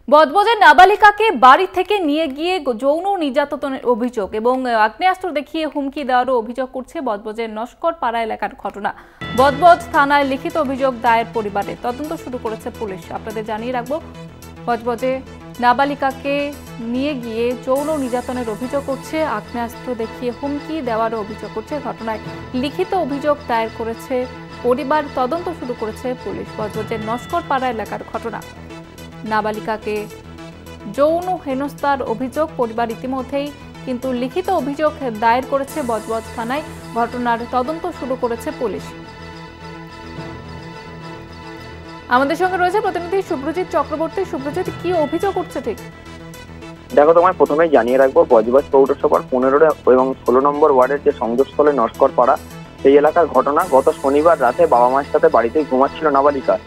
বজবজের নাবালিকাকে বাড়ি থেকে নিয়ে গিয়ে যৌন নির্যাতনের অভিযোগ এবং আগ্নেয়াস্ত্র দেখিয়ে হুমকি দেওয়ারও অভিযোগ করছে বজবজের নস্কর পাড়া এলাকার ঘটনা। বজবজ থানায় লিখিত অভিযোগ দায়ের পরিবারে, তদন্ত শুরু করেছে পুলিশ। আপনাদের জানিয়ে রাখবো, বজবজে নাবালিকাকে নিয়ে গিয়ে যৌন নির্যাতনের অভিযোগ করছে, আগ্নেয়াস্ত্র দেখিয়ে হুমকি দেওয়ারও অভিযোগ করছে। ঘটনায় লিখিত অভিযোগ দায়ের করেছে পরিবার, তদন্ত শুরু করেছে পুলিশ। বজবজের নস্কর পাড়া এলাকার ঘটনা, নাবালিকাকে যৌন হেনস্থার অভিযোগ। পরিবার ইতিমধ্যেই কিন্তু লিখিত অভিযোগ দায়ের করেছে বজবজ থানায়। ঘটনার তদন্ত শুরু করেছে পুলিশ। আমাদের সঙ্গে রয়েছে প্রতিনিধি সুব্রজিৎ চক্রবর্তী। সুব্রজিৎ, কি অভিযোগ উঠছে ঠিক? দেখো, তোমায় প্রথমেই জানিয়ে রাখবো, বজবজ পৌরসভার 15 এবং 16 নম্বর ওয়ার্ডের যে সংযোগস্থলে নস্কর পাড়া, সেই এলাকার ঘটনা। গত শনিবার রাতে বাবা মায়ের সাথে বাড়িতেই ঘুমাচ্ছিল নাবালিকা।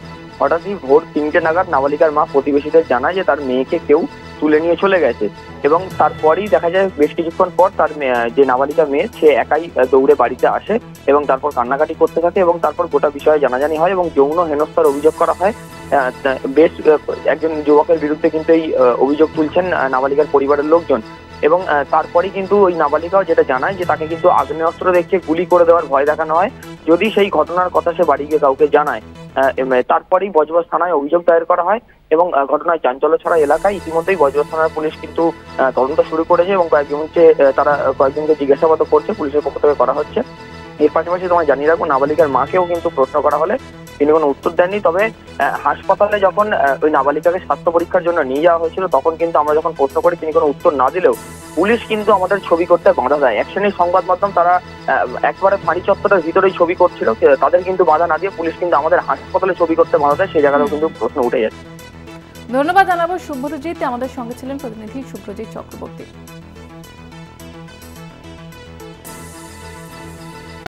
হঠাৎই ভোর 3টে নাগাদ নাবালিকার মা প্রতিবেশীদের জানায় যে তার মেয়েকে কেউ তুলে নিয়ে চলে গেছে, এবং তারপরই দেখা যায় বেশ কিছুক্ষণ পর তার যে নাবালিকা মেয়ে, সে একাই দৌড়ে বাড়িতে আসে এবং তারপর কান্নাকাটি করতে থাকে, এবং তারপর গোটা বিষয়ে জানাজানি হয় এবং যৌন হেনস্থার অভিযোগ করা হয়। বেশ একজন যুবকের বিরুদ্ধে কিন্তু এই অভিযোগ তুলছেন নাবালিকার পরিবারের লোকজন। এবং তারপরেই কিন্তু ওই নাবালিকাও যেটা জানায় যে তাকে কিন্তু আগ্নেয়াস্ত্র দেখিয়ে গুলি করে দেওয়ার ভয় দেখানো হয় যদি সেই ঘটনার কথা সে বাড়ি গিয়ে কাউকে জানায়। তারপরেই বজবজ থানায় অভিযোগ দায়ের করা হয় এবং ঘটনায় চাঞ্চল্য ছড়া এলাকায়। ইতিমধ্যেই বজবজ থানার পুলিশ কিন্তু তদন্ত শুরু করেছে এবং কয়েকজনকে জিজ্ঞাসাবাদ করছে, পুলিশের পক্ষ থেকে করা হচ্ছে। এর পাশাপাশি তোমায় জানিয়ে রাখবো, নাবালিকার মাকেও কিন্তু প্রশ্ন করা হলে তিনি কোনো উত্তর দেননি। তবে হাসপাতালে যখন ওই নাবালিকাকে স্বাস্থ্য পরীক্ষার জন্য নিয়ে যাওয়া হয়েছিল, তখন কিন্তু আমরা যখন প্রশ্ন করি, তিনি কোনো উত্তর না দিলেও পুলিশ কিন্তু আমাদের ছবি করতে বাধা দেয়। এক শ্রেণীর সংবাদ মাধ্যম, তারা একবারে ফাঁড়ি চত্বরের ভিতরেই ছবি করছিল, তাদের কিন্তু বাধা না দিয়ে পুলিশ কিন্তু আমাদের হাসপাতালে ছবি করতে বাধা দেয়। সেই জায়গাতেও কিন্তু প্রশ্ন উঠে যাচ্ছে। ধন্যবাদ জানাবো সুব্রজিৎ, আমাদের সঙ্গে ছিলেন প্রতিনিধি সুব্রজিৎ চক্রবর্তী।